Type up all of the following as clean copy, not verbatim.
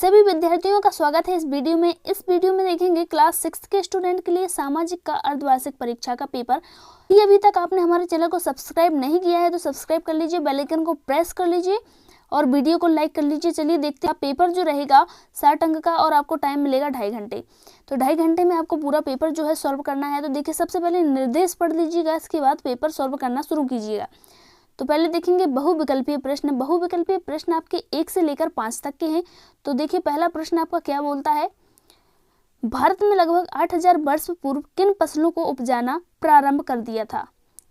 सभी विद्यार्थियों का स्वागत है इस वीडियो में। इस वीडियो में देखेंगे क्लास 6 के स्टूडेंट के लिए सामाजिक का अर्धवार्षिक परीक्षा का पेपर। यदि अभी तक आपने हमारे चैनल को सब्सक्राइब नहीं किया है तो सब्सक्राइब कर लीजिए, बेल आइकन को प्रेस कर लीजिए और वीडियो को लाइक कर लीजिए। चलिए देखते हैं। पेपर जो रहेगा 60 अंक का और आपको टाइम मिलेगा 2.5 घंटे। तो 2.5 घंटे में आपको पूरा पेपर जो है सॉल्व करना है। तो देखिए, सबसे पहले निर्देश पढ़ लीजिएगा, इसके बाद पेपर सॉल्व करना शुरू कीजिएगा। तो पहले देखेंगे बहुविकल्पीय प्रश्न। बहुविकल्पीय प्रश्न आपके 1 से लेकर 5 तक के हैं। तो देखिए, पहला प्रश्न आपका क्या बोलता है, भारत में लगभग 8000 वर्ष पूर्व किन फसलों को उपजाना प्रारंभ कर दिया था।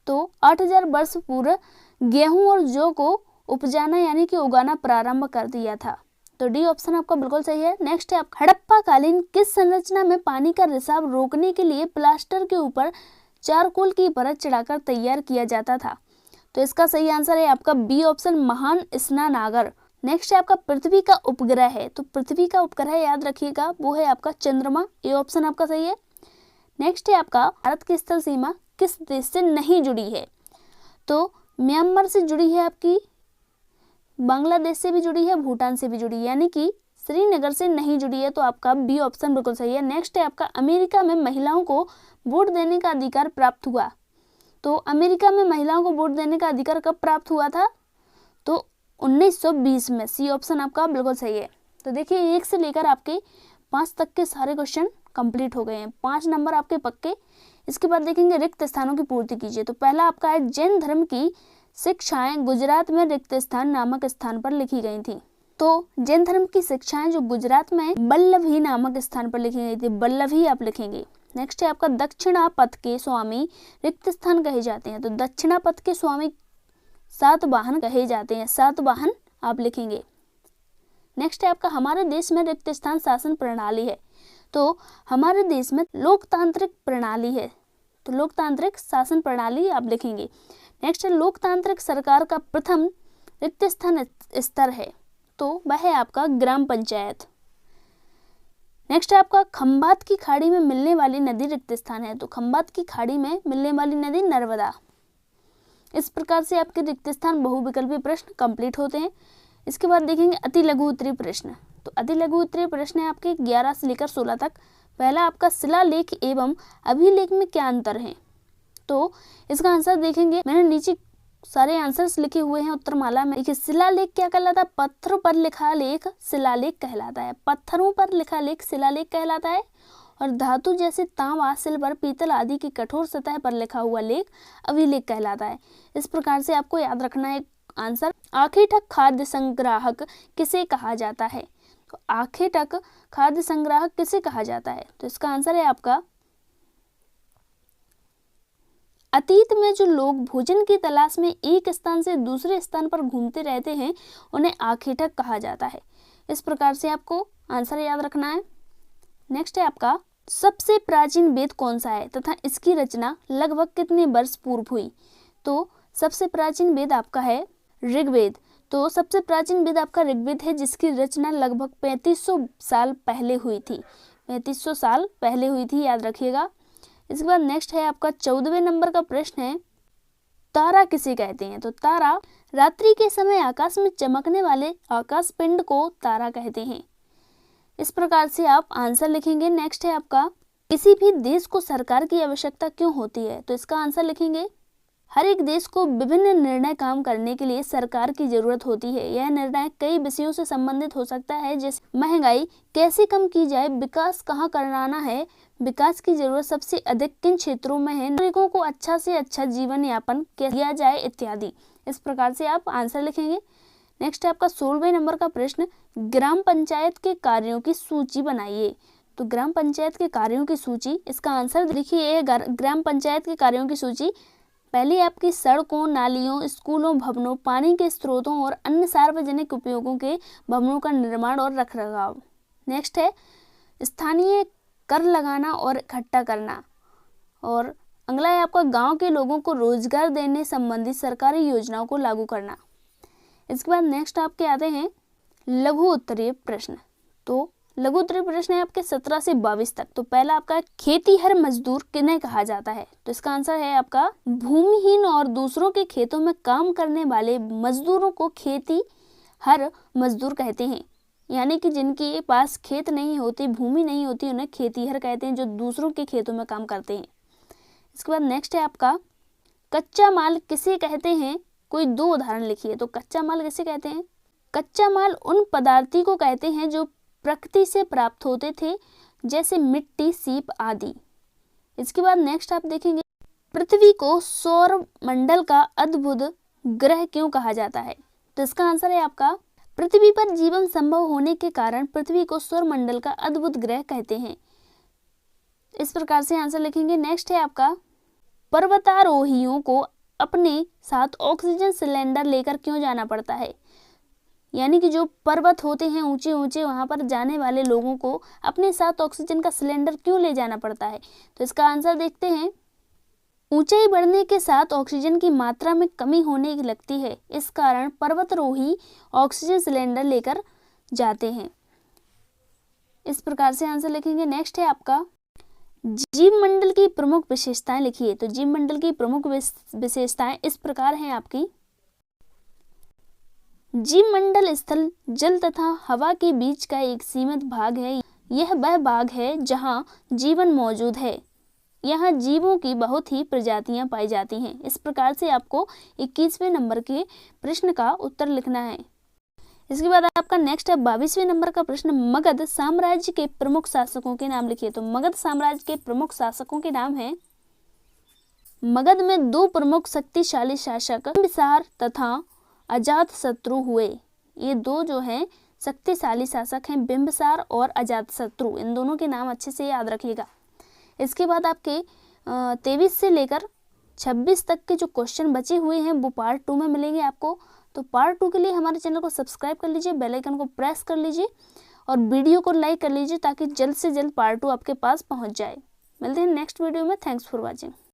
तो 8000 वर्ष पूर्व गेहूं और जौ को उपजाना यानी कि उगाना प्रारंभ कर दिया था। तो डी ऑप्शन आपका बिल्कुल सही है। नेक्स्ट है आप, हड़प्पा कालीन किस संरचना में पानी का रिसाव रोकने के लिए प्लास्टर के ऊपर चारकोल की परत चढ़ाकर तैयार किया जाता था। तो इसका सही आंसर है आपका बी ऑप्शन, महान स्नानागार। नेक्स्ट है आपका, पृथ्वी का उपग्रह है। तो पृथ्वी का उपग्रह याद रखिएगा, वो है आपका चंद्रमा। ए ऑप्शन आपका सही है। नेक्स्ट है आपका, भारत की स्थल सीमा किस देश से नहीं जुड़ी है। तो म्यांमार से जुड़ी है, आपकी बांग्लादेश से भी जुड़ी है, भूटान से भी जुड़ी है, यानी कि श्रीनगर से नहीं जुड़ी है। तो आपका बी ऑप्शन बिल्कुल सही है। नेक्स्ट है आपका, अमेरिका में महिलाओं को वोट देने का अधिकार प्राप्त हुआ। तो अमेरिका में महिलाओं को वोट देने का अधिकार कब प्राप्त हुआ था। तो 1920 में। सी ऑप्शन आपका बिल्कुल सही है। तो देखिए, 1 से लेकर आपके 5 तक के सारे क्वेश्चन कंप्लीट हो गए हैं। 5 नंबर आपके पक्के। इसके बाद देखेंगे रिक्त स्थानों की पूर्ति कीजिए। तो पहला आपका है, जैन धर्म की शिक्षाएं गुजरात में रिक्त स्थान नामक स्थान पर लिखी गई थी। तो जैन धर्म की शिक्षाएं जो गुजरात में बल्लभी नामक स्थान पर लिखी गई थी, बल्लभी आप लिखेंगे। नेक्स्ट है आपका, दक्षिणा पथ के स्वामी रिक्त स्थान कहे जाते हैं। तो दक्षिणा पथ के स्वामी सातवाहन कहे जाते हैं, सातवाहन आप लिखेंगे। नेक्स्ट है आपका, हमारे देश में रिक्त स्थान शासन प्रणाली है। तो हमारे देश में लोकतांत्रिक प्रणाली है, तो लोकतांत्रिक शासन प्रणाली आप लिखेंगे। नेक्स्ट है, लोकतांत्रिक सरकार का प्रथम रिक्त स्थान स्तर है। तो वह है आपका ग्राम पंचायत। नेक्स्ट है आपका, खंभात की खाड़ी में मिलने वाली नदी रिक्त स्थान है। तो खंभात की खाड़ी में मिलने वाली नदी नर्मदा। इस प्रकार से आपके रिक्त स्थान बहुविकल्पीय प्रश्न कंप्लीट होते हैं। इसके बाद देखेंगे अति लघु उत्तरीय प्रश्न। तो अति लघु उत्तरीय प्रश्न है आपके 11 से लेकर 16 तक। पहला आपका, शिलालेख एवं अभिलेख में क्या अंतर है। तो इसका आंसर देखेंगे, मैंने नीचे सारे आंसर्स लिखे हुए हैं उत्तरमाला में। देखिए, शिलालेख क्या कहलाता है, पत्थरों पर लिखा लेख शिलालेख कहलाता है। पत्थरों पर लिखा लेख शिलालेख कहलाता है। और धातु जैसे तांबा, सिल्वर, पीतल आदि की कठोर सतह पर लिखा हुआ लेख अभिलेख कहलाता है। इस प्रकार से आपको याद रखना है आंसर। आखेटक खाद्य संग्राहक किसे कहा जाता है। तो आखेटक खाद्य संग्राहक किसे कहा जाता है। तो इसका आंसर है आपका, अतीत में जो लोग भोजन की तलाश में एक स्थान से दूसरे स्थान पर घूमते रहते हैं उन्हें आखेटक कहा जाता है। इस प्रकार से आपको आंसर याद रखना है। नेक्स्ट है आपका, सबसे प्राचीन वेद कौन सा है तथा इसकी रचना लगभग कितने वर्ष पूर्व हुई। तो सबसे प्राचीन वेद आपका है ऋग्वेद। तो सबसे प्राचीन वेद आपका ऋग्वेद है, जिसकी रचना लगभग 3500 साल पहले हुई थी। 3500 साल पहले हुई थी, याद रखिएगा। इसके बाद नेक्स्ट है आपका 14वें नंबर का प्रश्न है, तारा किसे कहते हैं। तो तारा रात्रि के समय आकाश में चमकने वाले आकाश पिंड को तारा कहते हैं। इस प्रकार से आप आंसर लिखेंगे। नेक्स्ट है आपका, किसी भी देश को सरकार की आवश्यकता क्यों होती है। तो इसका आंसर लिखेंगे, हर एक देश को विभिन्न निर्णय काम करने के लिए सरकार की जरूरत होती है। यह निर्णय कई विषयों से संबंधित हो सकता है, जैसे महंगाई कैसे कम की जाए, विकास कहाँ कराना है, विकास की जरूरत सबसे अधिक किन क्षेत्रों में है, नागरिकों को अच्छा से अच्छा जीवन यापन किया जाए इत्यादि। इस प्रकार से आप आंसर लिखेंगे। नेक्स्ट है आपका 16वें नंबर का प्रश्न, ग्राम पंचायत के कार्यों की सूची बनाइए। तो ग्राम पंचायत के कार्यों की सूची, इसका आंसर लिखिए। ग्राम पंचायत के कार्यों की सूची, पहली आपकी सड़कों, नालियों, स्कूलों, भवनों, पानी के स्रोतों और अन्य सार्वजनिक उपयोगों के भवनों का निर्माण और रखरखाव। नेक्स्ट है स्थानीय कर लगाना और इकट्ठा करना। और अगला है आपका, गांव के लोगों को रोजगार देने संबंधी सरकारी योजनाओं को लागू करना। इसके बाद नेक्स्ट आपके आते हैं लघु उत्तरीय प्रश्न। तो लघु उत्तरीय प्रश्न है आपके 17 से 22 तक। तो पहला आपका, खेतीहर मजदूर किन्हें कहा जाता है। तो इसका आंसर है आपका, भूमिहीन और दूसरों के खेतों में काम करने वाले मजदूरों को खेतीहर मजदूर कहते हैं। यानी कि जिनके पास खेत नहीं होते, भूमि नहीं होती, उन्हें खेतीहर कहते हैं, जो दूसरों के खेतों में काम करते हैं। इसके बाद नेक्स्ट है आपका कच्चा माल किसे कहते हैं, कोई 2 उदाहरण लिखिए। तो कच्चा माल किसे कहते हैं? कच्चा माल उन पदार्थों को कहते हैं जो प्रकृति से प्राप्त होते थे, जैसे मिट्टी, सीप आदि। इसके बाद नेक्स्ट आप देखेंगे पृथ्वी को सौर मंडल का अद्भुत ग्रह क्यों कहा जाता है? तो इसका आंसर है आपका पृथ्वी पर जीवन संभव होने के कारण पृथ्वी को सौर मंडल का अद्भुत ग्रह कहते हैं। इस प्रकार से आंसर लिखेंगे। नेक्स्ट है आपका पर्वतारोहियों को अपने साथ ऑक्सीजन सिलेंडर लेकर क्यों जाना पड़ता है? यानी कि जो पर्वत होते हैं ऊंचे ऊंचे, वहां पर जाने वाले लोगों को अपने साथ ऑक्सीजन का सिलेंडर क्यों ले जाना पड़ता है? तो इसका आंसर देखते हैं। ऊंचाई बढ़ने के साथ ऑक्सीजन की मात्रा में कमी होने लगती है, इस कारण पर्वतारोही ऑक्सीजन सिलेंडर लेकर जाते हैं। इस प्रकार से आंसर लिखेंगे। नेक्स्ट है आपका जीव मंडल की प्रमुख विशेषताएं लिखिए। तो जीव मंडल की प्रमुख विशेषताएं इस प्रकार हैं आपकी। जीव मंडल स्थल, जल तथा हवा के बीच का एक सीमित भाग है। यह वह भाग है जहां जीवन मौजूद है। यहाँ जीवों की बहुत ही प्रजातियां पाई जाती हैं। इस प्रकार से आपको 21वें नंबर के प्रश्न का उत्तर लिखना है। इसके बाद आपका नेक्स्ट है 22वें नंबर का प्रश्न, मगध साम्राज्य के प्रमुख शासकों के नाम लिखिए। तो मगध साम्राज्य के प्रमुख शासकों के नाम हैं। मगध में 2 प्रमुख शक्तिशाली शासक बिंबिसार तथा अजातशत्रु हुए। ये 2 जो हैं शक्तिशाली शासक हैं, बिंबिसार और अजातशत्रु। इन दोनों के नाम अच्छे से याद रखिएगा। इसके बाद आपके 23 से लेकर 26 तक के जो क्वेश्चन बचे हुए हैं वो पार्ट 2 में मिलेंगे आपको। तो पार्ट 2 के लिए हमारे चैनल को सब्सक्राइब कर लीजिए, बेल आइकन को प्रेस कर लीजिए और वीडियो को लाइक कर लीजिए ताकि जल्द से जल्द पार्ट 2 आपके पास पहुंच जाए। मिलते हैं नेक्स्ट वीडियो में। Thanks for watching.